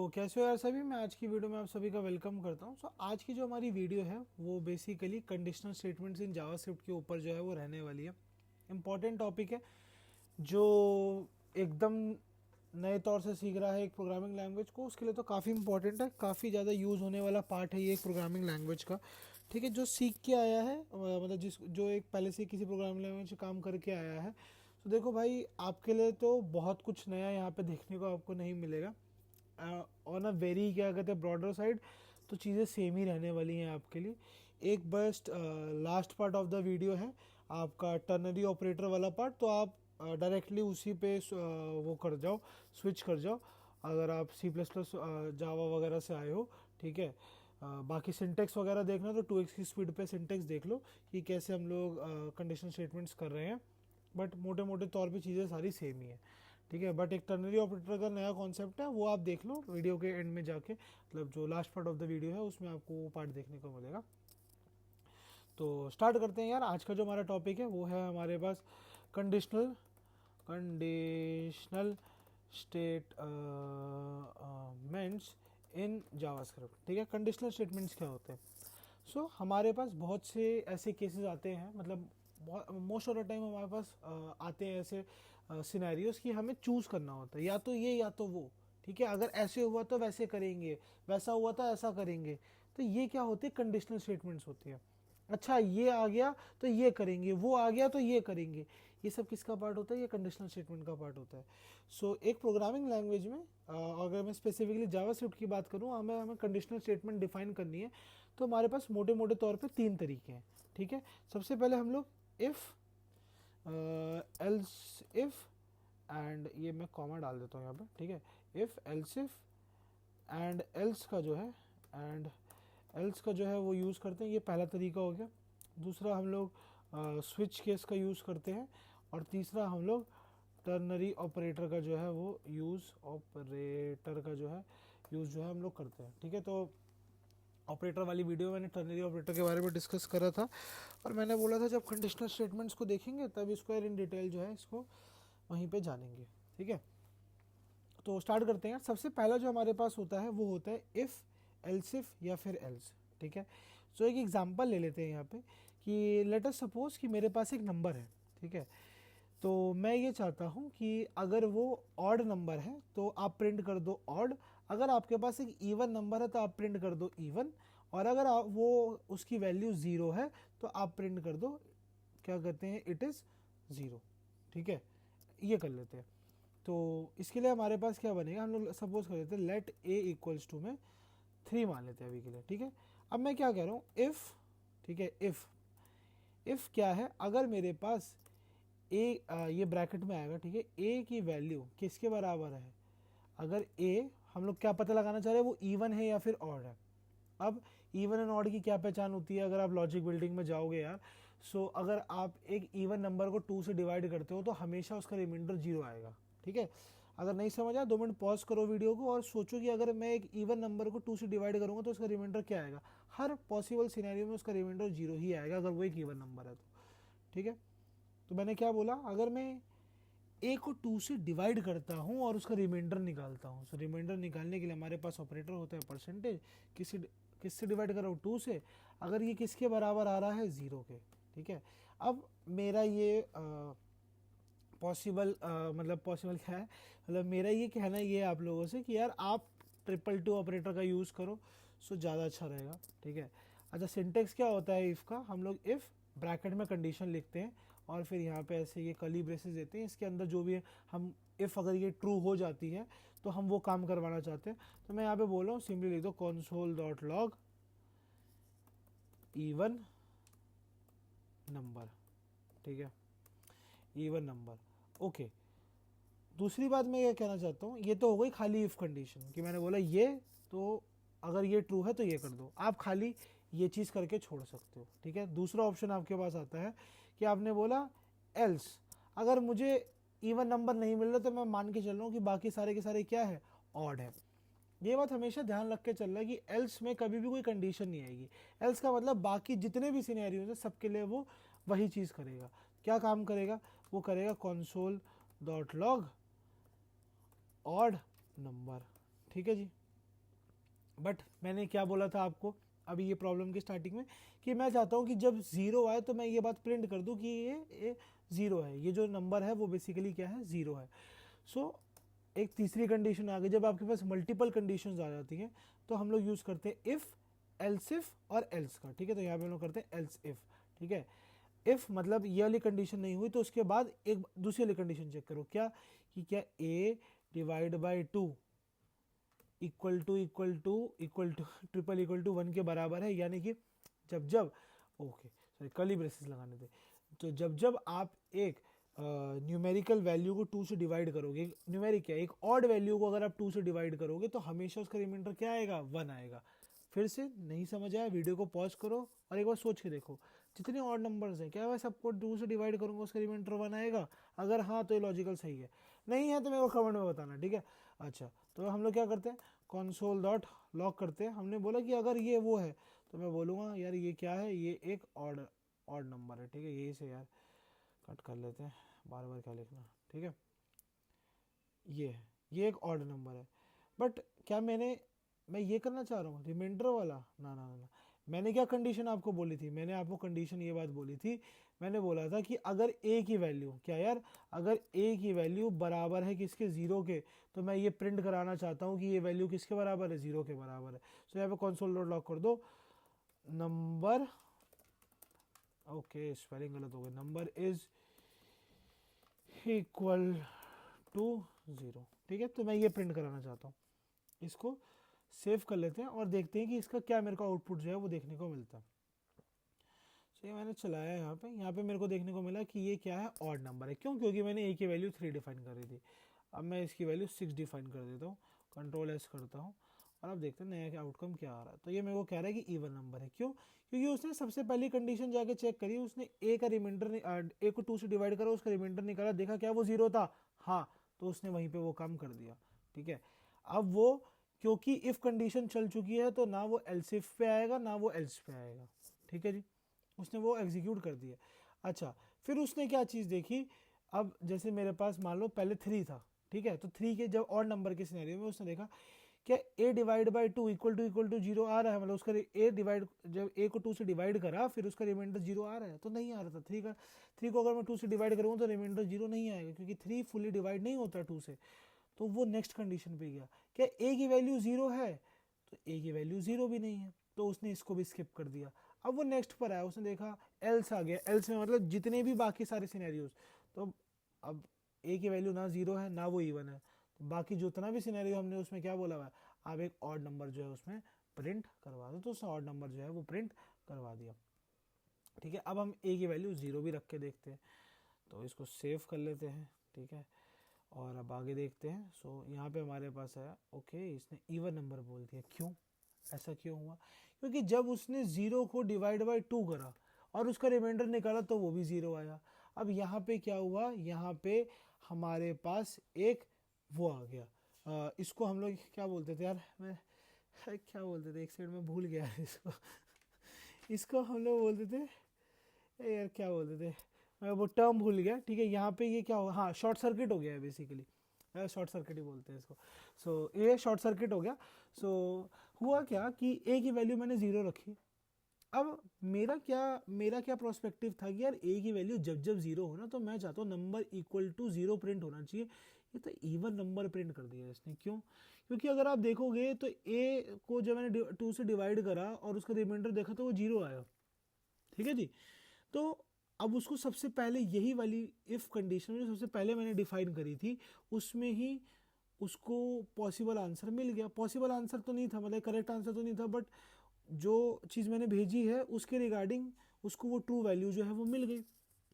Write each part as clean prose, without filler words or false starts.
तो कैसे हो यार सभी। मैं आज की वीडियो में आप सभी का वेलकम करता हूं। आज की जो हमारी वीडियो है वो basically conditional statements in JavaScript के ऊपर जो है वो रहने वाली है। इम्पॉर्टेंट टॉपिक है जो एकदम नए तौर से सीख रहा है एक प्रोग्रामिंग लैंग्वेज को, उसके लिए तो काफ़ी इंपॉर्टेंट है। काफ़ी ज़्यादा यूज़ होने वाला पार्ट है ये एक प्रोग्रामिंग लैंग्वेज का। ठीक है, जो सीख के आया है मतलब जिस जो एक पहले से किसी प्रोग्रामिंग लैंग्वेज में काम करके आया है, तो देखो भाई आपके लिए तो बहुत कुछ नया यहाँ पे देखने को आपको नहीं मिलेगा। ऑन अ वेरी क्या कहते हैं ब्रॉडर साइड, तो चीज़ें सेम ही रहने वाली हैं आपके लिए। एक बस्ट last part of the video है आपका टर्नरी ऑपरेटर वाला पार्ट, तो आप डायरेक्टली उसी पे वो कर जाओ, स्विच कर जाओ अगर आप सी प्लस प्लस जावा वगैरह से आए हो। ठीक है, बाकी सिंटेक्स वगैरह देखना तो 2x की स्पीड पे सिंटेक्स देख लो कि कैसे हम लोग कंडीशनल स्टेटमेंट्स कर रहे हैं, बट मोटे मोटे तौर पे चीज़ें सारी सेम ही है। ठीक है, बट एक टर्नरी ऑपरेटर का नया कॉन्सेप्ट है, वो आप देख लो वीडियो के एंड में जाके, मतलब जो last part of the video है उसमें आपको वो पार्ट देखने को मिलेगा। तो स्टार्ट करते हैं यार। आज का जो हमारा टॉपिक है वो है हमारे पास conditional conditional statements in JavaScript. ठीक है, कंडीशनल स्टेटमेंट्स क्या होते हैं? हमारे पास बहुत से ऐसे केसेस आते हैं, मतलब मोस्ट ऑफ द टाइम हमारे पास आते हैं ऐसे सिनेरियोस कि हमें चूज करना होता है या तो ये या तो वो। ठीक है, अगर ऐसे हुआ तो वैसे करेंगे, वैसा हुआ तो ऐसा करेंगे। तो ये क्या होती है? कंडीशनल स्टेटमेंट्स होती है। अच्छा, ये आ गया तो ये करेंगे, वो आ गया तो ये करेंगे। ये सब किसका पार्ट होता है? ये कंडीशनल स्टेटमेंट का पार्ट होता है। एक प्रोग्रामिंग लैंग्वेज में अगर मैं स्पेसिफिकली जावास्क्रिप्ट की बात करूँ, हमें कंडीशनल स्टेटमेंट डिफाइन करनी है, तो हमारे पास मोटे मोटे तौर पे 3 तरीके हैं। ठीक है, सबसे पहले हम लोग इफ़ एल्स इफ़ एंड, ये मैं कॉमा डाल देता हूँ यहाँ पे। ठीक है, if else if and else का जो है वो यूज़ करते हैं। ये पहला तरीका हो गया। दूसरा हम लोग स्विच केस का यूज़ करते हैं, और तीसरा हम लोग टर्नरी ऑपरेटर का जो है वो यूज़ हम लोग करते हैं। ठीक है, तो ऑपरेटर वाली वीडियो मैंने टर्नरी ऑपरेटर के बारे में डिस्कस करा था, और मैंने बोला था जब कंडीशनल स्टेटमेंट्स को देखेंगे तब इसको इन डिटेल जो है इसको वहीं पे जानेंगे। ठीक है, तो स्टार्ट करते हैं। सबसे पहला जो हमारे पास होता है वो होता है इफ़ एल्स इफ या फिर एल्स। ठीक है, एक एग्जांपल ले लेते हैं यहाँ पे कि लेट अस सपोज कि मेरे पास एक नंबर है। ठीक है, तो मैं ये चाहता हूँ कि अगर वो ऑड नंबर है तो आप प्रिंट कर दो ऑड, अगर आपके पास एक इवन नंबर है तो आप प्रिंट कर दो इवन, और अगर वो उसकी वैल्यू 0 है तो आप प्रिंट कर दो, क्या कहते हैं, इट इज़ 0। ठीक है, ये कर लेते हैं। तो इसके लिए हमारे पास क्या बनेगा, हम लोग सपोज कर लेते हैं लेट ए इक्वल्स टू में 3 मान लेते हैं अभी के लिए। ठीक है, अब मैं क्या कह रहा हूँ, इफ़, ठीक है, इफ़ क्या है, अगर मेरे पास ए ये ब्रैकेट में आएगा। ठीक है, ए की वैल्यू किसके बराबर है? अगर ए, हम लोग क्या पता लगाना चाह रहे हैं, वो इवन है या फिर ऑड है। अब इवन एंड ऑड की क्या पहचान होती है अगर आप लॉजिक बिल्डिंग में जाओगे यार? अगर आप एक इवन नंबर को 2 से डिवाइड करते हो तो हमेशा उसका रिमाइंडर 0 आएगा। ठीक है, अगर नहीं समझ आया 2 मिनट पॉज करो वीडियो को और सोचो कि अगर मैं एक इवन नंबर को 2 से डिवाइड करूंगा तो उसका रिमाइंडर क्या आएगा? हर पॉसिबल सिनेरियो में उसका रिमाइंडर 0 ही आएगा अगर वो एक इवन नंबर है तो। ठीक है, तो मैंने क्या बोला, अगर मैं ए को 2 से डिवाइड करता हूँ और उसका रिमाइंडर निकालता हूँ, रिमाइंडर निकालने के लिए हमारे पास ऑपरेटर होता है परसेंटेज। किससे डिवाइड कर रहा हूँ? 2 से। अगर ये किसके बराबर आ रहा है? 0 के। ठीक है, अब मेरा ये पॉसिबल पॉसिबल क्या है, मतलब मेरा ये कहना ये है आप लोगों से कि यार आप 222 ऑपरेटर का यूज़ करो, ज़्यादा अच्छा रहेगा। ठीक है, अच्छा, सिंटेक्स क्या होता है इफ़ का? हम लोग इफ़ ब्रैकेट में कंडीशन लिखते हैं और फिर यहाँ पे ऐसे ये कर्ली ब्रेसेस देते हैं, इसके अंदर जो भी है हम इफ़ अगर ये ट्रू हो जाती है तो हम वो काम करवाना चाहते हैं। तो मैं यहाँ पे बोल रहा हूँ, सिंपली लिख दो console.log इवन नंबर। ठीक है, इवन नंबर। ओके, दूसरी बात मैं ये कहना चाहता हूँ, ये तो हो गई खाली इफ़ कंडीशन कि मैंने बोला ये, तो अगर ये ट्रू है तो ये कर दो, आप खाली ये चीज़ करके छोड़ सकते हो। ठीक है, दूसरा ऑप्शन आपके पास आता है कि आपने बोला एल्स, अगर मुझे इवन नंबर नहीं मिल रहा तो मैं मान के चल रहा हूँ कि बाकी सारे के सारे क्या है? ऑड है। ये बात हमेशा ध्यान रख के चल रहा है कि एल्स में कभी भी कोई कंडीशन नहीं आएगी। एल्स का मतलब बाकी जितने भी सिनेरियोज है सबके लिए वो वही चीज़ करेगा। क्या काम करेगा? वो करेगा console.log ऑड नंबर। ठीक है जी, बट मैंने क्या बोला था आपको अभी ये प्रॉब्लम की स्टार्टिंग में कि मैं चाहता हूँ कि जब ज़ीरो आए तो मैं ये बात प्रिंट कर दूँ कि ये ज़ीरो है, ये जो नंबर है वो बेसिकली क्या है, ज़ीरो है। सो एक तीसरी कंडीशन आ गई, जब आपके पास मल्टीपल कंडीशंस आ जाती हैं तो हम लोग यूज़ करते हैं इफ़, एल्स इफ और एल्स का, ठीक है। तो यहाँ पे हम लोग करते हैं एल्स इफ, ठीक है। इफ मतलब ये वाली कंडीशन नहीं हुई तो उसके बाद एक दूसरी वाली कंडीशन चेक करो, क्या कि क्या a divide by 2 equal to triple equal to 1 के बराबर है। यानी कि जब जब ओके सॉरी कर्ली ब्रेसेस लगाने थे, तो जब जब आप एक न्यूमेरिकल वैल्यू को 2 से डिवाइड करोगे, न्यूमेरिक क्या, एक ऑड वैल्यू को अगर आप 2 से डिवाइड करोगे तो हमेशा उसका रिमाइंडर क्या आएगा, 1 आएगा। फिर से नहीं समझ आया, वीडियो को पॉज करो और एक बार सोच के देखो, जितने ऑड नंबर्स हैं क्या मैं सबको 2 से डिवाइड करूंगा उसका रिमाइंडर 1 आएगा? अगर हाँ तो ये लॉजिकल सही है, नहीं है तो मेरे को कमेंट में बताना, ठीक है। अच्छा, तो हम लोग क्या करते हैं, कंसोल डॉट लॉग करते हैं। हमने बोला कि अगर ये वो है तो मैं बोलूँगा यार ये क्या है, ये एक ऑड ऑड नंबर है, ठीक है। यही से यार कट कर लेते हैं, बार बार क्या लिखना, ठीक है। ये एक ऑड नंबर है, बट क्या मैं ये करना चाह रहा हूँ रिमाइंडर वाला, ना ना ना। मैंने क्या कंडीशन आपको बोली थी, मैंने आपको कंडीशन ये बात बोली थी, मैंने बोला था कि अगर a की वैल्यू, क्या यार, अगर a की वैल्यू बराबर है किसके, ज़ीरो के, तो मैं ये प्रिंट कराना चाहता हूँ कि ये वैल्यू किसके बराबर है, ज़ीरो के बराबर है। तो यहाँ पे कंसोल डॉट लॉग कर दो, नंबर, ओके स्पेलिंग गलत हो गया, नंबर इज इक्वल टू 0, ठीक है। तो मैं ये प्रिंट कराना चाहता हूँ, इसको सेव कर लेते हैं और देखते हैं कि इसका क्या मेरे को आउटपुट जो है वो देखने को मिलता है। तो ये मैंने चलाया यहाँ पे मेरे को देखने को मिला कि ये क्या है, ऑड नंबर है। क्यों? क्योंकि मैंने a की वैल्यू 3 डिफाइन कर रही थी। अब मैं इसकी वैल्यू 6 डिफाइन कर देता हूँ, कंट्रोल एस करता हूँ और अब देखते हैं नया आउटकम क्या आ रहा है। तो ये मेरे को कह रहा है कि इवन नंबर है। क्यों? क्योंकि उसने सबसे पहली कंडीशन जाके चेक करी, उसने a का रिमाइंडर, a को 2 से डिवाइड करा, उसका रिमाइंडर निकाला, देखा क्या वो 0 था, हाँ, तो उसने वहीं पे वो काम कर दिया, ठीक है। अब वो क्योंकि इफ कंडीशन चल चुकी है तो ना वो एल्स इफ पे आएगा ना वो एल्स पे आएगा, ठीक है जी। उसने वो एग्जीक्यूट कर दिया। अच्छा, फिर उसने क्या चीज़ देखी, अब जैसे मेरे पास मान लो पहले 3 था, ठीक है, तो 3 के जब और नंबर के सिनेरियो में उसने देखा क्या a divide by 2 equal to 0 आ रहा है, मतलब उसका a डिवाइड, जब a को 2 से डिवाइड करा फिर उसका रिमाइंडर 0 आ रहा है, तो नहीं आ रहा था। 3 को अगर मैं 2 से डिवाइड करूँगा तो रिमाइंडर 0 नहीं आएगा, क्योंकि 3 फुली डिवाइड नहीं होता 2 से। तो वो नेक्स्ट कंडीशन पे गया, क्या a की वैल्यू 0 है, तो a की वैल्यू 0 भी नहीं है, तो उसने इसको भी स्किप कर दिया। अब वो नेक्स्ट पर आया, उसने देखा एल्स आ गया, एल्स में मतलब जितने भी बाकी सारे सिनेरियोज, तो अब a की वैल्यू ना 0 है ना वो इवन है, तो बाकी जितना भी सिनेरियो हमने उसमें क्या बोला हुआ है, आप एक ऑड नंबर जो है उसमें प्रिंट करवा दो, तो उसने ऑड नंबर जो है वो प्रिंट करवा दिया, ठीक है। अब हम a की वैल्यू 0 भी रख के देखते हैं, तो इसको सेव कर लेते हैं, ठीक है, और अब आगे देखते हैं। सो यहाँ पे हमारे पास है, ओके, इसने इवन नंबर बोल दिया। क्यों? ऐसा क्यों हुआ? क्योंकि जब उसने 0 को डिवाइड बाई 2 करा और उसका रिमाइंडर निकाला तो वो भी 0 आया। अब यहाँ पे क्या हुआ, यहाँ पे हमारे पास एक वो आ गया, इसको हम लोग क्या बोलते थे यार, मैं क्या बोलते थे, एक साइड में भूल गया इसको इसको हम लोग बोलते थे, यार क्या बोलते थे, मैं वो टर्म भूल गया, ठीक है। यहाँ पे ये क्या हो, हाँ, शॉर्ट सर्किट हो गया है बेसिकली, शॉर्ट सर्किट ही बोलते हैं इसको। सो ये शॉर्ट सर्किट हो गया। सो हुआ क्या कि a की वैल्यू मैंने 0 रखी। अब मेरा क्या प्रोस्पेक्टिव था कि यार a की वैल्यू जब जब 0 हो ना, तो मैं चाहता हूँ नंबर इक्वल टू 0 प्रिंट होना चाहिए। ये तो इवन नंबर प्रिंट कर दिया इसने। क्यों? क्योंकि अगर आप देखोगे तो a को जब मैंने 2 से डिवाइड करा और उसका रिमाइंडर देखा तो वो 0 आया, ठीक है जी। तो अब उसको सबसे पहले यही वाली इफ कंडीशन में सबसे पहले मैंने डिफाइन करी थी, उसमें ही उसको पॉसिबल आंसर मिल गया। पॉसिबल आंसर तो नहीं था, मतलब करेक्ट आंसर तो नहीं था, बट जो चीज़ मैंने भेजी है उसके रिगार्डिंग उसको वो ट्रू वैल्यू जो है वो मिल गई,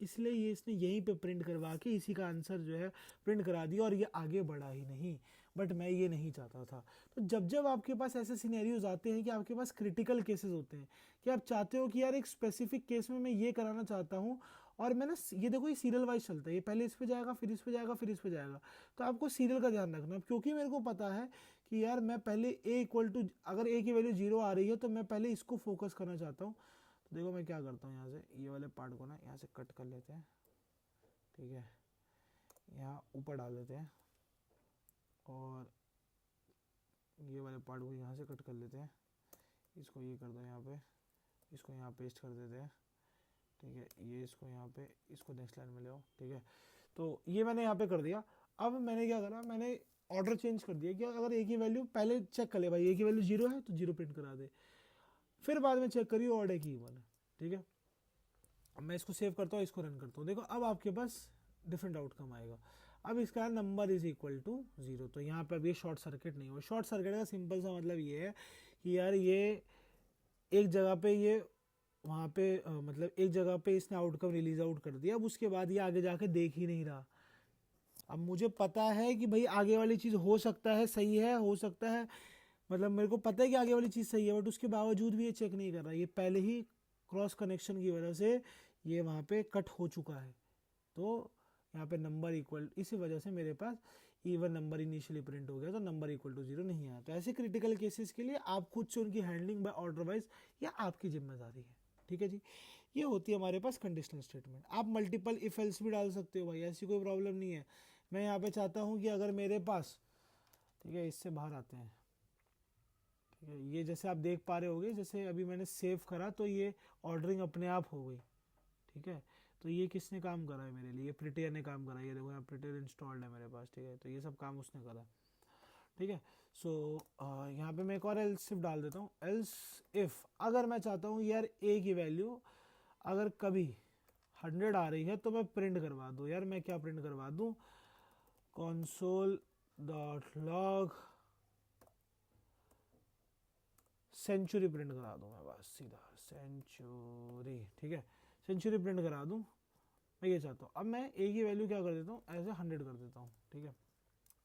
इसलिए ये इसने यहीं पे प्रिंट करवा के इसी का आंसर जो है प्रिंट करा दिया और ये आगे बढ़ा ही नहीं। बट मैं ये नहीं चाहता था। तो जब जब आपके पास ऐसे सिनेरियोज आते हैं कि आपके पास क्रिटिकल केसेस होते हैं कि आप चाहते हो कि यार एक स्पेसिफिक केस में मैं ये कराना चाहता हूँ, और मैं ना, ये देखो ये सीरियल वाइज चलता है, ये पहले इस पे जाएगा फिर इस पे जाएगा फिर इस पे जाएगा, तो आपको सीरियल का ध्यान रखना। क्योंकि मेरे को पता है कि यार मैं पहले a इक्वल टू, अगर a की वैल्यू 0 आ रही है तो मैं पहले इसको फोकस करना चाहता हूँ। तो देखो मैं क्या करता हूँ, यहाँ से ये वाले पार्ट को ना यहाँ से कट कर लेते हैं, ठीक है, यहाँ ऊपर डाल देते हैं और ये वाले पार्ट को यहाँ से कट कर लेते हैं, इसको ये कर दो यहाँ पे, इसको यहाँ पेस्ट कर देते हैं, ठीक है। ये इसको यहाँ पे, इसको नेक्स्ट लाइन में ले आओ, ठीक है। तो ये मैंने यहाँ पे कर दिया। अब मैंने क्या करा, मैंने ऑर्डर चेंज कर दिया कि अगर ए की वैल्यू पहले चेक कर ले भाई, ए की वैल्यू 0 है तो 0 प्रिंट करा दे, फिर बाद में चेक करिए ऑर्डर की इवन है, ठीक है। अब मैं इसको सेव करता हूँ, इसको रन करता हूँ, देखो अब आपके पास डिफरेंट आउटकम आएगा। अब इसका नंबर इज इक्वल टू 0, तो यहाँ पे अब ये शॉर्ट सर्किट नहीं हुआ। शॉर्ट सर्किट का सिंपल सा मतलब ये है कि यार ये एक जगह पे ये वहाँ पे मतलब एक जगह पे इसने आउटकम रिलीज आउट कर दिया, अब उसके बाद ये आगे जाके देख ही नहीं रहा। अब मुझे पता है कि भाई आगे वाली चीज़ हो सकता है सही है, हो सकता है, मतलब मेरे को पता है कि आगे वाली चीज़ सही है, बट उसके बावजूद भी ये चेक नहीं कर रहा। ये पहले ही क्रॉस कनेक्शन की वजह से ये वहाँ पे कट हो चुका है, तो यहाँ पे नंबर इक्वल, इसी वजह से मेरे पास इवन नंबर इनिशियली प्रिंट हो गया, तो नंबर इक्वल टू 0 नहीं आया। तो ऐसे क्रिटिकल केसेस के लिए आप खुद से उनकी हैंडलिंग बाय ऑर्डर वाइज या आपकी जिम्मेदारी है, ठीक है जी। ये होती है हमारे पास कंडीशनल स्टेटमेंट। आप मल्टीपल इफ एल्स भी डाल सकते हो भाई, ऐसी कोई प्रॉब्लम नहीं है। मैं यहाँ पे चाहता हूँ कि अगर मेरे पास, ठीक है, इससे बाहर आते हैं, ठीक है, ये जैसे आप देख पा रहे होगे, जैसे अभी मैंने सेव करा तो ये ऑर्डरिंग अपने आप हो गई, ठीक है। तो ये किसने काम करा है मेरे लिए, प्रिटेयर ने काम करा है। ये देखो यहाँ प्रिटेयर इंस्टॉल्ड है मेरे पास, ठीक है, तो ये सब काम उसने करा, ठीक है। सो यहाँ पे मैं एक और एल्स इफ डाल देता हूँ। एल्स इफ अगर मैं चाहता हूँ यार ए की वैल्यू अगर कभी 100 आ रही है तो मैं प्रिंट करवा दूँ, यार मैं क्या प्रिंट करवा दूँ, console dot log century print करा दूँ मैं, बस सीधा सेंचुरी, ठीक है, सेंचुरी प्रिंट करा दूँ, मैं ये चाहता हूँ। अब मैं ए की वैल्यू क्या कर देता हूँ, एज ए 100 कर देता हूँ, ठीक है।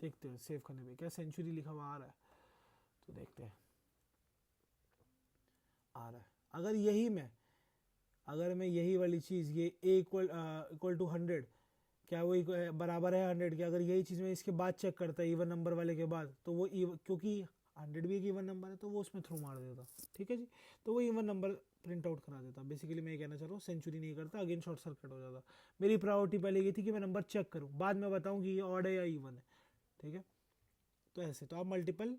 देखते हैं सेव करने पे क्या सेंचुरी लिखा हुआ आ रहा है, तो देखते हैं आ रहा है। अगर मैं यही वाली चीज़ ये ए इक्वल टू 100, क्या वो बराबर है 100 के, अगर यही चीज़ मैं इसके बाद चेक करता है इवन नंबर वाले के बाद, तो वो क्योंकि 100 भी एक इवन नंबर है तो वो उसमें थ्रू मार देता, ठीक है जी। तो वो इवन नंबर प्रिंट आउट करा देता। बेसिकली मैं ये कहना चाह रहा हूँ, सेंचुरी नहीं करता, अगेन शॉर्ट सर्किट हो जाता। मेरी प्रायोरिटी पहले ये थी कि मैं नंबर चेक करूँ, बाद में बताऊँ कि ये ऑड है या इवन है, ठीक है। तो ऐसे तो आप मल्टीपल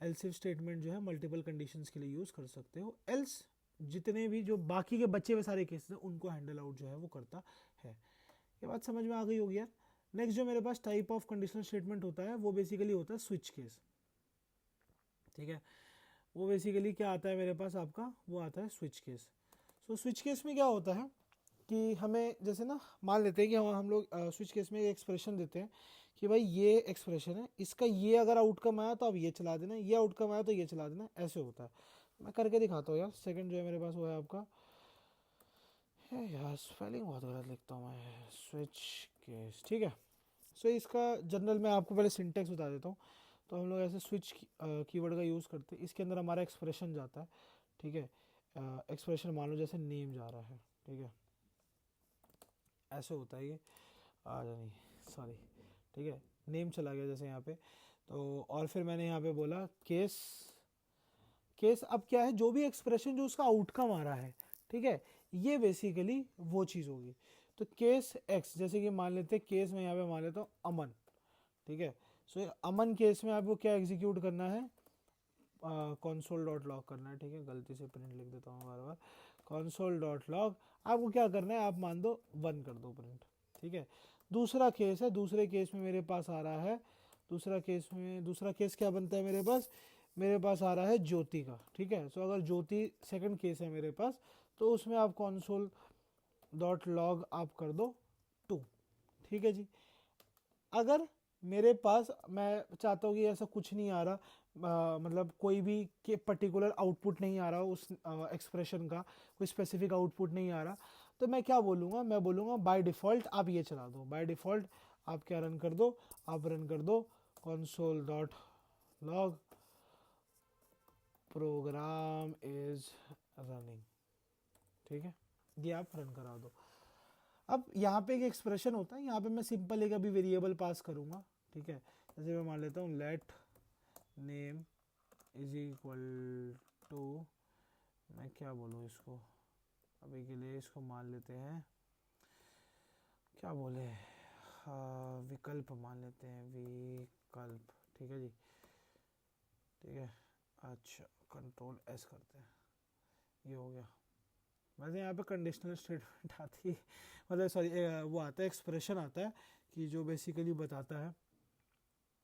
एल्स इफ स्टेटमेंट जो है मल्टीपल कंडीशंस के लिए यूज़ कर सकते हो। एल्स जितने भी जो बाकी के बचे हुए सारे केसेस हैं उनको हैंडल आउट जो है वो करता है। ये बात समझ में आ गई होगी यार। नेक्स्ट जो मेरे पास टाइप ऑफ कंडीशनल स्टेटमेंट होता है वो बेसिकली होता है स्विच केस, ठीक है। वो बेसिकली क्या आता है मेरे पास आपका, वो आता है switch case. So switch case में क्या होता है कि हमें जैसे ना मान लेते हैं कि हम लोग स्विच केस में एक एक्सप्रेशन देते हैं कि भाई ये एक्सप्रेशन है, इसका ये अगर आउटकम आया तो आप ये चला देना, ये आउटकम आया तो ये चला देना, ऐसे होता है। मैं करके दिखाता हूँ यार। सेकंड जो है मेरे पास वो है आपका, यार स्पेलिंग बहुत गलत लिखता हूँ मैं, स्विच केस, ठीक है। सो इसका जनरल मैं आपको पहले सिंटेक्स बता देता हूँ। तो हम लोग ऐसे स्विच कीवर्ड का यूज़ करते हैं, इसके अंदर हमारा एक्सप्रेशन जाता है, ठीक है। एक्सप्रेशन मान लो जैसे नेम जा रहा है, ठीक है, ऐसे होता है ये, नहीं सॉरी, ठीक है, नेम चला गया जैसे यहाँ पे। तो और फिर मैंने यहाँ पे बोला केस। केस अब क्या है, जो भी एक्सप्रेशन जो उसका आउटकम आ रहा है, ठीक है, ये बेसिकली वो चीज़ होगी। तो केस एक्स, जैसे कि मान लेते हैं केस में यहाँ पे मान लेता हूँ अमन, ठीक है। सो अमन केस में आपको क्या एग्जीक्यूट करना है, console डॉट लॉग करना है, ठीक है। गलती से प्रिंट लिख देता हूँ बार बार, console डॉट लॉग आपको क्या करना है, आप मान दो 1 कर दो प्रिंट, ठीक है। दूसरा केस है, दूसरे केस में मेरे पास आ रहा है, दूसरा केस क्या बनता है मेरे पास आ रहा है ज्योति का, ठीक है। सो अगर ज्योति सेकंड केस है मेरे पास, तो उसमें आप console डॉट लॉग आप कर दो 2, ठीक है जी। अगर मेरे पास, मैं चाहता हूँ कि ऐसा कुछ नहीं आ रहा, मतलब कोई भी के पर्टिकुलर आउटपुट नहीं आ रहा उस एक्सप्रेशन का, कोई स्पेसिफिक आउटपुट नहीं आ रहा, तो मैं क्या बोलूँगा, मैं बोलूँगा बाय डिफ़ॉल्ट आप ये चला दो, बाय डिफ़ॉल्ट आप क्या रन कर दो, आप रन कर दो console dot log program is running, ठीक है, ये आप रन करा दो। अब यहाँ पे एक एक्सप्रेशन होता है, यहाँ पे मैं सिंपल एक अभी वेरिएबल पास करूँगा, ठीक है। जैसे मैं मान लेता हूँ let name is equal to, मैं क्या बोलूँ इसको, अभी के लिए इसको मान लेते हैं, क्या बोले, विकल्प मान लेते हैं, विकल्प, ठीक है जी। ठीक है। अच्छा कंट्रोल एस करते हैं, ये हो गया। वैसे यहाँ पे कंडीशनल स्टेटमेंट आती है, मतलब सॉरी वो आता है एक्सप्रेशन आता है कि जो बेसिकली बताता है।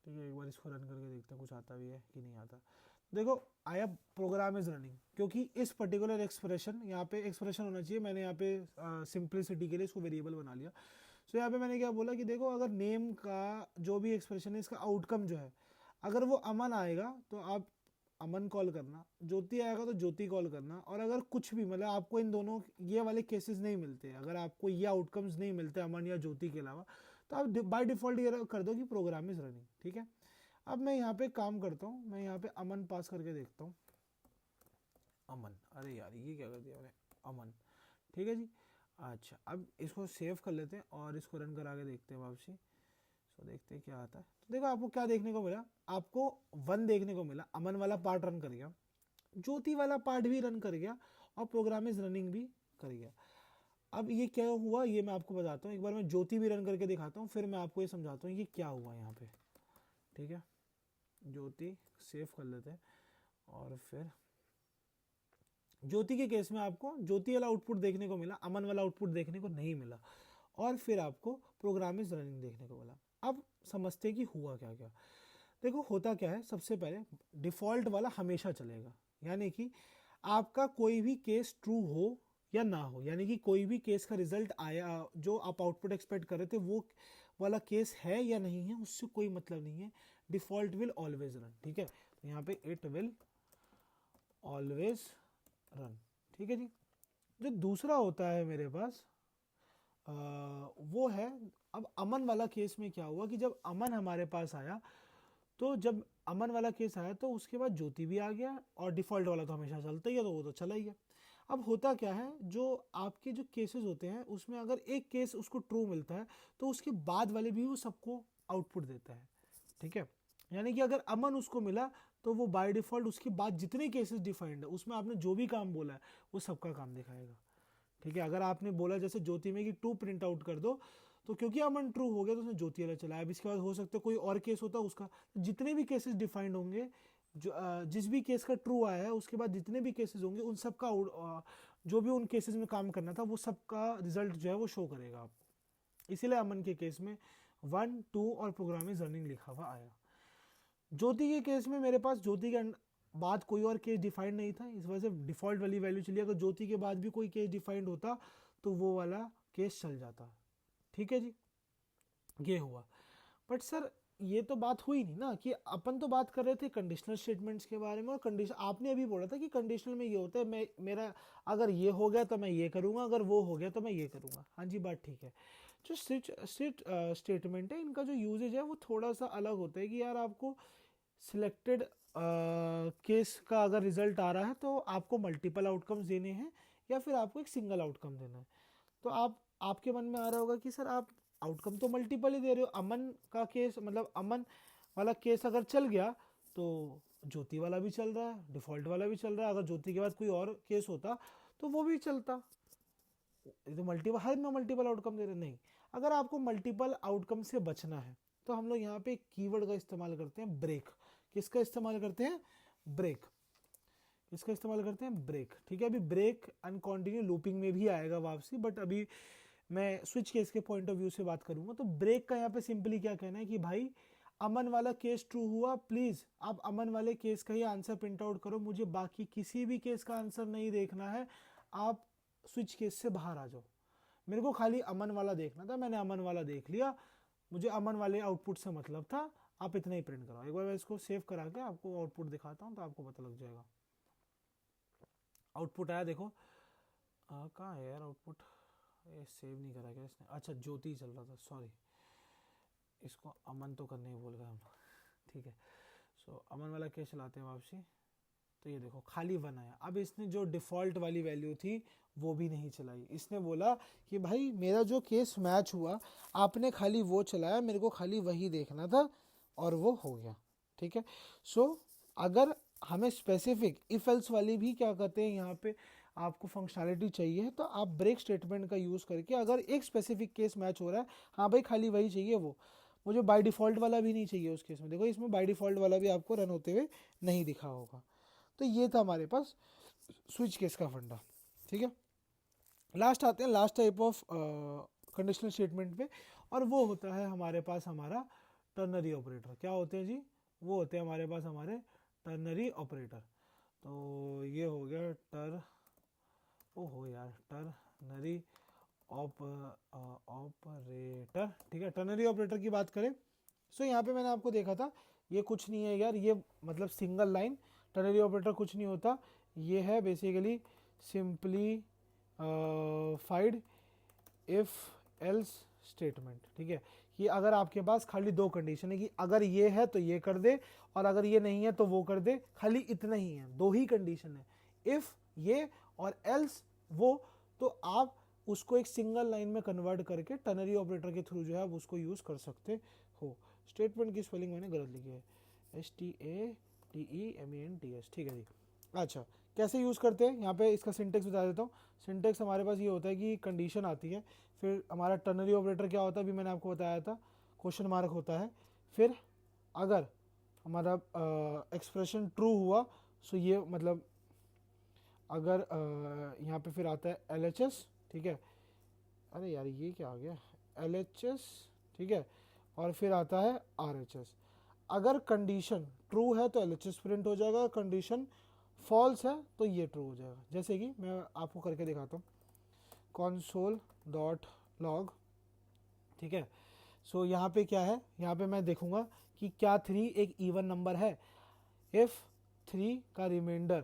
ठीक है, एक बार इसको रन करके देखते हैं कुछ आता भी है कि नहीं आता। देखो आया प्रोग्राम इज रनिंग, क्योंकि इस पर्टिकुलर एक्सप्रेशन, यहाँ पे एक्सप्रेशन होना चाहिए, मैंने यहाँ पे सिंप्लिसिटी के लिए इसको वेरिएबल बना लिया। सो यहाँ पे मैंने क्या बोला कि देखो अगर नेम का जो भी एक्सप्रेशन है इसका आउटकम जो है, अगर वो अमन आएगा तो आप अमन कॉल करना, ज्योति आएगा तो ज्योति कॉल करना। और अगर कुछ भी मतलब आपको इन दोनों ये वाले केसेस नहीं मिलते, अगर आपको ये आउटकम्स नहीं मिलते अमन या ज्योति के अलावा, तो आप बाय डिफॉल्ट ये कर दो कि प्रोग्राम इज रनिंग। ठीक है, अब मैं यहाँ पे काम करता हूँ, मैं यहाँ पे अमन पास करके देखता हूँ। अमन, अरे यार ये क्या कर दिया मैंने, अमन। ठीक है जी। अच्छा अब इसको सेव कर लेते हैं और इसको रन करा के देखते हैं वापसी। सो देखते हैं क्या आता है। तो देखो आपको क्या देखने को मिला, आपको 1 देखने को मिला, अमन वाला पार्ट रन कर गया, ज्योति वाला पार्ट भी रन कर गया, और प्रोग्राम इज रनिंग भी कर गया। अब ये क्या हुआ ये मैं आपको बताता हूँ, एक बार मैं ज्योति भी रन करके दिखाता हूँ, फिर मैं आपको ये समझाता हूँ ये क्या हुआ यहाँ पे। ठीक है, ज्योति सेव कर लेते हैं, और फिर ज्योति के केस में आपको ज्योति वाला आउटपुट देखने को मिला, अमन वाला आउटपुट देखने को नहीं मिला, और फिर आपको प्रोग्राम इज रनिंग देखने को मिला। अब समझते हैं कि हुआ क्या क्या। देखो होता क्या है, सबसे पहले डिफॉल्ट वाला हमेशा चलेगा, यानी कि आपका कोई भी केस ट्रू हो या ना हो, यानी कि कोई भी केस का रिजल्ट आया जो आप आउटपुट एक्सपेक्ट कर रहे थे वो वाला केस है या नहीं है उससे कोई मतलब नहीं है, डिफॉल्ट विल ऑलवेज रन। ठीक है, तो यहाँ पे इट विल ऑलवेज रन। ठीक है जी। जो दूसरा होता है मेरे पास वो है, अब अमन वाला केस में क्या हुआ कि जब अमन हमारे पास आया, तो जब अमन वाला केस आया तो उसके बाद ज्योति भी आ गया, और डिफॉल्ट वाला तो हमेशा चलता ही है तो वो तो चला ही गया। अब होता क्या है, जो आपके जो केसेस होते हैं उसमें अगर एक केस उसको ट्रू मिलता है तो उसके बाद वाले भी वो सबको आउटपुट देता है। ठीक है, यानी कि अगर अमन उसको मिला तो वो बाय डिफॉल्ट उसके बाद जितने केसेस डिफाइंड है उसमें आपने जो भी काम बोला है वो सबका काम दिखाएगा। ठीक है, अगर आपने बोला जैसे ज्योति में कि 2 प्रिंट आउट कर दो, तो क्योंकि अमन ट्रू हो गया तो उसने ज्योति वाला चलाया। अब इसके बाद हो सकता है कोई और केस होता उसका, जितने भी केसेस डिफाइंड होंगे, जो जिस भी केस का ट्रू आया है उसके बाद जितने भी केसेस होंगे उन सब का जो भी उन केसेस में काम करना था वो सबका रिजल्ट जो है वो शो करेगा आपको। इसीलिए अमन के केस में 1 2 और प्रोग्राम इज रनिंग लिखा हुआ आया। ज्योति के केस में मेरे पास ज्योति के बाद कोई और केस डिफाइंड नहीं था, इस वजह से डिफॉल्ट वाली वैल्यू चली। अगर ज्योति के बाद भी कोई केस डिफाइंड होता तो वो वाला केस चल जाता। ठीक है जी, ये हुआ। बट सर ये तो बात हुई नहीं ना, कि अपन तो बात कर रहे थे कंडीशनल स्टेटमेंट्स के बारे में, और कंडीशन आपने अभी बोला था कि कंडीशनल में ये होता है, मैं मेरा अगर ये हो गया तो मैं ये करूँगा, अगर वो हो गया तो मैं ये करूँगा। हाँ जी, बात ठीक है। जो स्टेटमेंट है इनका जो यूजेज है वो थोड़ा सा अलग होता है, कि यार आपको सिलेक्टेड केस का अगर रिजल्ट आ रहा है तो आपको मल्टीपल आउटकम्स देने हैं या फिर आपको एक सिंगल आउटकम देना है। तो आपके मन में आ रहा होगा कि सर आप आउटकम तो मल्टीपल ही दे रहे हो, अमन का केस मतलब अमन वाला केस अगर चल गया तो ज्योति वाला भी चल रहा है, डिफॉल्ट वाला भी चल रहा है, अगर ज्योति के बाद कोई और केस होता तो वो भी चलता। ये तो मल्टीपल, हर में मल्टीपल आउटकम दे रहे नहीं। अगर आपको मल्टीपल आउटकम से बचना है तो हम लोग यहाँ पे एक कीवर्ड का इस्तेमाल करते हैं, ब्रेक। किसका इस्तेमाल करते हैं, ब्रेक। इसका इस्तेमाल करते हैं, ब्रेक। ठीक है, अभी ब्रेक अनकंटिन्यू लूपिंग में भी आएगा वापसी, बट अभी मैं स्विच केस के पॉइंट ऑफ व्यू से बात करूंगा। तो ब्रेक का यहाँ पे सिंपली क्या कहना है कि भाई अमन वाला केस ट्रू हुआ, प्लीज आप अमन वाले केस का ही आंसर प्रिंट आउट करो, मुझे बाकी किसी भी केस का आंसर नहीं देखना है, आप स्विच केस से बाहर आ जाओ, मेरे को खाली अमन वाला देखना था, मैंने अमन वाला देख लिया, मुझे अमन वाले आउटपुट से मतलब था, आप इतना ही प्रिंट कराओ। एक बार मैं इसको सेव करा के आपको आउटपुट दिखाता हूँ तो आपको पता लग जाएगा। आउटपुट आया देखो, कहाँ है यार आउटपुट, ये सेव नहीं करा क्या इसने, अच्छा ज्योति चल रहा था, सॉरी, इसको अमन तो करने ही भूल गए हम। ठीक है, सो अमन वाला केस चलाते हैं वापसी। तो ये देखो खाली 1 आया। अब इसने जो डिफॉल्ट वाली वैल्यू थी वो भी नहीं चलाई, इसने बोला कि भाई मेरा जो केस मैच हुआ आपने खाली वो चलाया, मेरे को खाली वही देखना था, और वो हो गया। ठीक है, सो अगर हमें स्पेसिफिक इफ एल्स वाली भी क्या कहते हैं यहाँ पे आपको फंक्शनैलिटी चाहिए, तो आप ब्रेक स्टेटमेंट का यूज़ करके अगर एक स्पेसिफिक केस मैच हो रहा है, हाँ भाई खाली वही चाहिए वो, वो जो बाय डिफ़ॉल्ट वाला भी नहीं चाहिए उस केस में। देखो इसमें बाय डिफ़ॉल्ट वाला भी आपको रन होते हुए नहीं दिखा होगा। तो ये था हमारे पास स्विच केस का फंडा, ठीक है। लास्ट आते हैं last type of conditional statement पे, और वो होता है हमारे पास हमारा टर्नरी ऑपरेटर। क्या होते हैं जी? वो होते हैं हमारे पास हमारे टर्नरी ऑपरेटर। तो ये हो गया टर्नरी ऑपरेटर, ठीक है। टर्नरी ऑपरेटर की बात करें सो यहाँ पे मैंने आपको देखा था, ये कुछ नहीं है यार, ये मतलब सिंगल लाइन टर्नरी ऑपरेटर कुछ नहीं होता। ये है basically simplified if else statement, ठीक है। कि अगर आपके पास खाली दो कंडीशन है कि अगर ये है तो ये कर दे, और अगर ये नहीं है तो वो कर दे, खाली इतना ही है, दो ही कंडीशन है, इफ ये और एल्स वो। तो आप उसको एक सिंगल लाइन में कन्वर्ट करके टर्नरी ऑपरेटर के थ्रू जो है आप उसको यूज कर सकते हो। स्टेटमेंट की स्पेलिंग मैंने गलत लिखी है, STATEMENTS, ठीक है जी। अच्छा, कैसे यूज़ करते हैं यहाँ पे इसका सिंटेक्स बता देता हूँ। सिंटेक्स हमारे पास ये होता है कि कंडीशन आती है, फिर हमारा टर्नरी ऑपरेटर क्या होता है, अभी मैंने आपको बताया था, क्वेश्चन मार्क होता है। फिर अगर हमारा एक्सप्रेशन ट्रू हुआ सो ये मतलब अगर यहाँ पे फिर आता है LHS, ठीक है। अरे यार ये क्या आ गया, LHS, ठीक है। और फिर आता है RHS। अगर कंडीशन ट्रू है तो LHS प्रिंट हो जाएगा, कंडीशन फॉल्स है तो ये ट्रू हो जाएगा। जैसे कि मैं आपको करके दिखाता हूँ, console.log, ठीक है। सो यहाँ पे क्या है, यहाँ पे मैं देखूंगा कि क्या 3 एक इवन नंबर है। इफ 3 का रिमाइंडर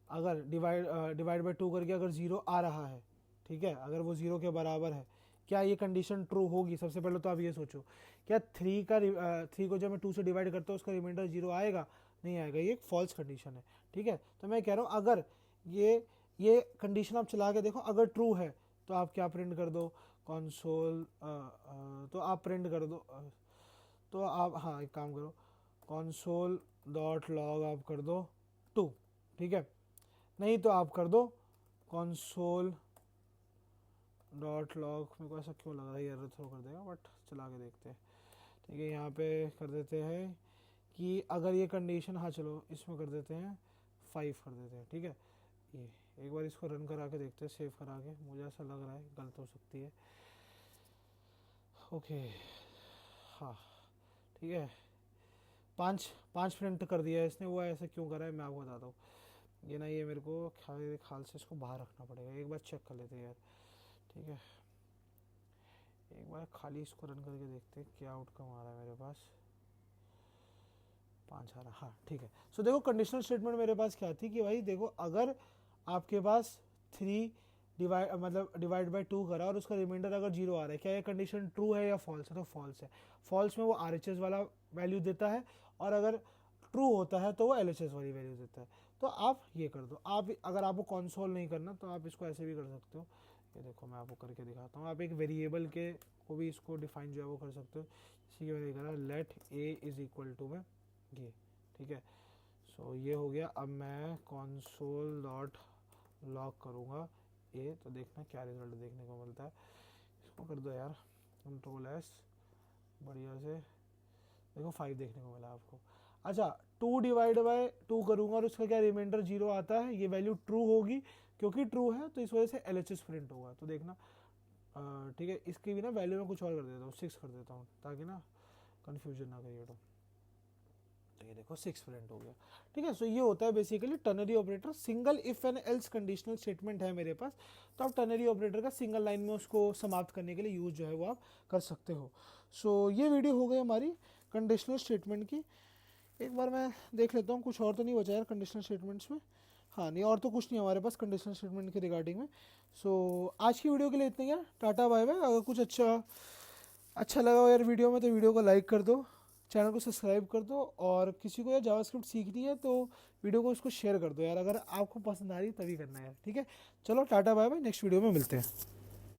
अगर डिवाइड बाय 2 करके अगर 0 आ रहा है, ठीक है, अगर वो 0 के बराबर है, क्या ये कंडीशन ट्रू होगी? सबसे पहले तो आप ये सोचो, क्या 3 को जब मैं 2 से डिवाइड करता हूँ उसका रिमाइंडर 0 आएगा? नहीं आएगा, ये एक फॉल्स कंडीशन है, ठीक है। तो मैं कह रहा हूँ अगर ये कंडीशन आप चला के देखो, अगर ट्रू है तो आप क्या प्रिंट कर दो, कॉन्सोल, तो आप प्रिंट कर दो, तो आप हाँ एक काम करो, console.log आप कर दो 2, ठीक है। नहीं तो आप कर दो console.log, मेरे को ऐसा क्यों लग रहा है एरर थ्रो कर देगा, बट चला के देखते हैं, ठीक है। यहाँ पे कर देते हैं कि अगर ये कंडीशन, हाँ चलो इसमें कर देते हैं 5 कर देते हैं, ठीक है। ये एक बार इसको रन करा के देखते हैं, सेव करा के, मुझे ऐसा लग रहा है गलत हो सकती है। ओके, हाँ ठीक है, 5 प्रिंट कर दिया है इसने। वो ऐसा क्यों कर रहा है मैं आपको बताता हूँ। ये ना, ये मेरे को ख्याल से इसको बाहर रखना पड़ेगा, एक बार चेक कर लेते हैं यार, ठीक है। एक बार खाली इसको रन करके देखते हैं क्या आउटकम आ रहा है मेरे पास। 5 आ रहा, हाँ ठीक है। सो देखो कंडीशनल स्टेटमेंट मेरे पास क्या थी कि भाई देखो, अगर आपके पास 3 डिवाइड बाय 2 करा और उसका रिमाइंडर अगर 0 आ रहा है, क्या ये कंडीशन ट्रू है या फॉल्स है? तो फॉल्स है। फॉल्स में वो RHS वाला वैल्यू देता है, और अगर ट्रू होता है तो वो LHS वाली वैल्यू देता है। तो आप ये कर दो, आप अगर आपको कंसोल नहीं करना तो आप इसको ऐसे भी कर सकते हो। ये देखो मैं आपको करके दिखाता हूँ, आप एक वेरिएबल के को भी इसको डिफाइन जो है वो कर सकते हो। इसी की मैंने करा let a is equal to में ये, ठीक है। सो ये हो गया। अब मैं console.log करूँगा ए, तो देखना क्या रिजल्ट देखने को मिलता है। इसको कर दो यार Ctrl+S, बढ़िया से देखो 5 देखने को मिला आपको। अच्छा, 2 डिवाइड बाय 2 करूँगा और उसका क्या रिमाइंडर 0 आता है, ये वैल्यू ट्रू होगी, क्योंकि ट्रू है तो इस वजह से LHS प्रिंट होगा। तो देखना, ठीक है, इसकी भी ना वैल्यू में कुछ और कर देता हूँ, 6 कर देता हूँ, ताकि ना कन्फ्यूजन ना क्रिएट हो। तो ये देखो 6 प्रिंट हो गया, ठीक है। सो ये होता है basically ternary operator. Single if and else conditional statement है मेरे पास, तो आप टर्नरी ऑपरेटर का सिंगल लाइन में उसको समाप्त करने के लिए यूज जो है वो आप कर सकते हो। सो ये वीडियो हो गई हमारी कंडीशनल स्टेटमेंट की। एक बार मैं देख लेता हूँ कुछ और तो नहीं बचा यार कंडीशनल स्टेटमेंट्स में। हाँ नहीं, और तो कुछ नहीं हमारे पास कंडीशनल स्टेटमेंट के रिगार्डिंग में। सो आज की वीडियो के लिए इतना ही यार, टाटा बाय बाय। अगर कुछ अच्छा लगा हो यार वीडियो में तो वीडियो को लाइक कर दो, चैनल को सब्सक्राइब कर दो, और किसी को यार जावास्क्रिप्ट सीखनी है तो वीडियो को उसको शेयर कर दो यार, अगर आपको पसंद आ रही तभी करना है यार, ठीक है। चलो tata bye bye, next video में मिलते हैं।